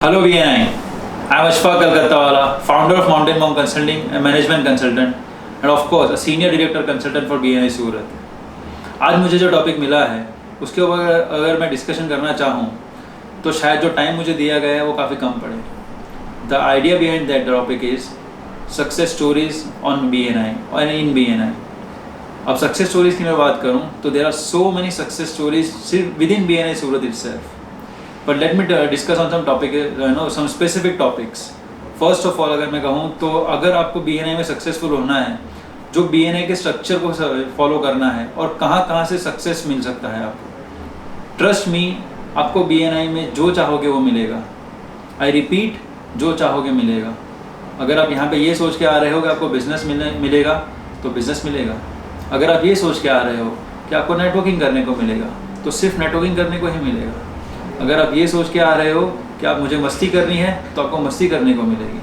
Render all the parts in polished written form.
Hello BNI, I am Ashfaq Kalkattawala, founder of Mountain Monk Consulting and Management Consultant and of course a Senior Director Consultant for BNI सूरत। आज मुझे जो topic मिला है उसके ऊपर अगर मैं डिस्कशन करना चाहूँ तो शायद जो टाइम मुझे दिया गया है वो काफ़ी कम पड़े। The idea behind that topic is success stories on BNI और इन BNI। अब सक्सेस स्टोरीज की मैं बात करूँ तो there are so many success stories सिर्फ विद इन BNI सूरत इटसेल्फ। But let me discuss on some topic, some specific topics. First of all, अगर मैं कहूँ तो अगर आपको BNI में सक्सेसफुल होना है, जो BNI के स्ट्रक्चर को फॉलो करना है और कहाँ से सक्सेस मिल सकता है आपको, ट्रस्ट मी, आपको BNI में जो चाहोगे वो मिलेगा। आई रिपीट, जो चाहोगे मिलेगा। अगर आप यहाँ पे ये सोच के आ रहे हो कि आपको बिजनेस मिलेगा तो बिजनेस मिलेगा। अगर आप ये सोच के आ रहे हो कि आपको नेटवर्किंग करने को मिलेगा तो सिर्फ नेटवर्किंग करने को ही मिलेगा। अगर आप ये सोच के आ रहे हो कि आप मुझे मस्ती करनी है तो आपको मस्ती करने को मिलेगी।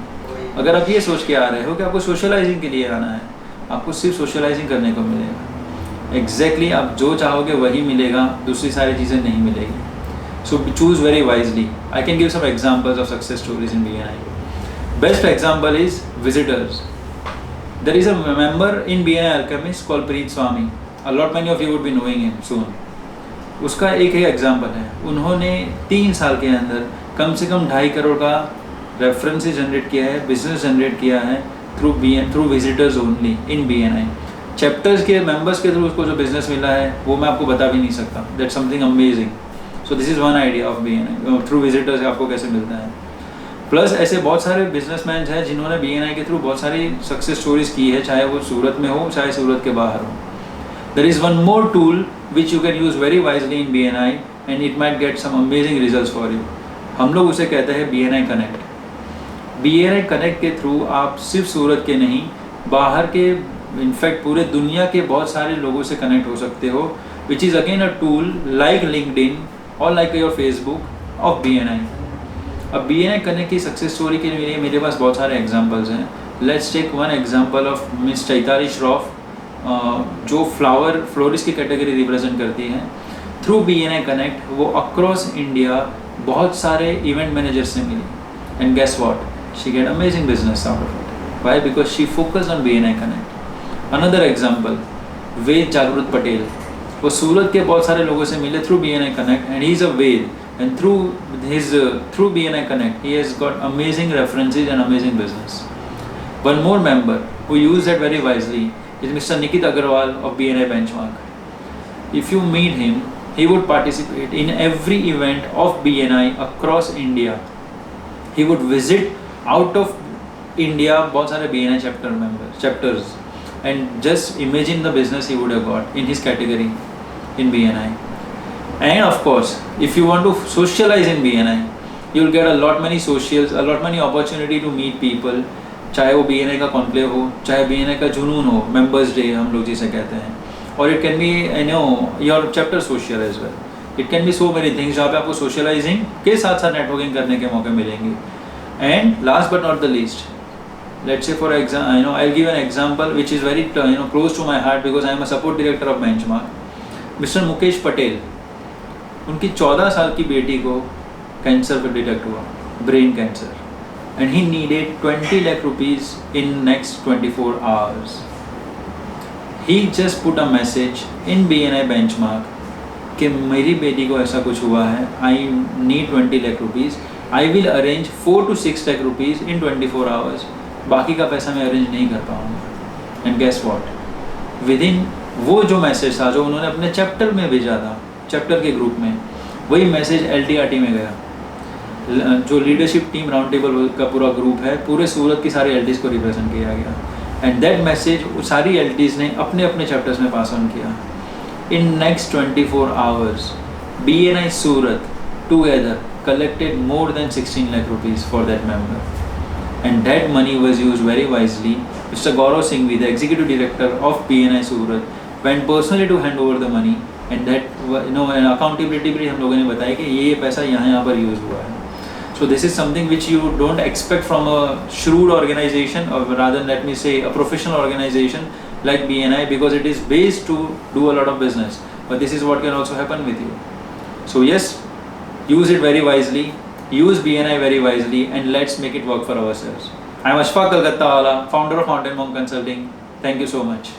अगर आप ये सोच के आ रहे हो कि आपको सोशलाइजिंग के लिए आना है, आपको सिर्फ सोशलाइजिंग करने को मिलेगा। एग्जैक्टली आप जो चाहोगे वही मिलेगा, दूसरी सारी चीज़ें नहीं मिलेगी। So choose very wisely. I can give some examples of success stories in BNI। Best example is visitors. There is a member in BNI Alchemist called Preet Swami. A lot many of you would be knowing him soon. उसका एक ही example है, उन्होंने 3 साल के अंदर कम से कम 2.5 करोड़ का references generate किया है, बिजनेस जनरेट किया है through visitors only in BNI। Chapters के मेंबर्स के थ्रू उसको जो बिजनेस मिला है वो मैं आपको बता भी नहीं सकता। That's something amazing. So this is one idea of BNI through visitors आपको कैसे मिलता है। प्लस ऐसे बहुत सारे बिजनेसमैन हैं जिन्होंने BNI के थ्रू बहुत सारी सक्सेस स्टोरीज की है, चाहे वो सूरत में हो चाहे सूरत के बाहर हो। There is one more tool which you can use very wisely in BNI and it might get some amazing results for you. हम लोग उसे कहते हैं BNI Connect। BNI Connect के थ्रू आप सिर्फ सूरत के नहीं, बाहर के, इनफैक्ट पूरे दुनिया के बहुत सारे लोगों से कनेक्ट हो सकते हो, which is again a tool like LinkedIn or like your Facebook of BNI। अब BNI Connect की सक्सेस स्टोरी के लिए मेरे पास बहुत सारे एग्जाम्पल्स हैं। Let's take one example of Miss Chaitali Shroff, जो फ्लोरिस्ट की कैटेगरी रिप्रेजेंट करती हैं। थ्रू BNI कनेक्ट वो अक्रॉस इंडिया बहुत सारे इवेंट मैनेजर से मिली and guess what, she get amazing business out of it. Why? Because she focused on BNI connect. Another example, Ved Jagrut Patel, वो सूरत के बहुत सारे लोगों से मिले through BNI connect and he is a वेद and through BNI connect he has got amazing references and amazing business. One more member who use that very wisely is Mr. Nikit Agarwal of BNI Benchmark. If you meet him, he would participate in every event of BNI across India. He would visit out of India बहुत सारे BNI chapters and just imagine the business he would have got in his category in BNI. And of course, if you want to socialize in BNI, you will get a lot many opportunity to meet people. चाहे वो BNI का conclave हो, चाहे BNI का जुनून हो, members day हम लोग जिसे कहते हैं, और it can be your chapter social as well. It can be so many things जहाँ पे आपको सोशलाइजिंग के साथ साथ नेटवर्किंग करने के मौके मिलेंगे। And last but not the least, let's say for example I give an example which is very close to my heart because I am a support director of benchmark. Mister Mukesh Patel, उनकी 14 साल की बेटी को cancer पर detect हुआ, brain cancer, and he needed 20 lakh rupees in next 24 hours. He just put a message in BNI benchmark कि मेरी बेटी को ऐसा कुछ हुआ है, I need 20 lakh rupees, I will arrange 4 to 6 lakh rupees in 24 hours. बाकी का पैसा मैं अरेंज नहीं कर पाऊँगा। And guess what? Within वो जो मैसेज था जो उन्होंने अपने चैप्टर में भेजा था, चैप्टर के ग्रुप में, वही मैसेज LTRT में गया। जो लीडरशिप टीम राउंड टेबल का पूरा ग्रुप है, पूरे सूरत की सारी LTs को रिप्रेजेंट किया गया एंड दैट मैसेज सारी LTs ने अपने अपने चैप्टर्स में पास ऑन किया। In next 24 hours BNI Surat together collected more than 16 lakh rupees for that member and that money was used very wisely. Mister Gaurav Singhvi, the executive director of BNI Surat, went personally to hand over the money and that accountability भी हम लोगों ने बताया कि ये पैसा यहाँ पर यूज़ हुआ है। So this is something which you don't expect from a shrewd organization, or rather let me say a professional organization like BNI, because it is based to do a lot of business. But this is what can also happen with you. So yes, use it very wisely. Use BNI very wisely and let's make it work for ourselves. I am Ashfaq Kalkattawala, founder of Mountain Monk Consulting. Thank you so much.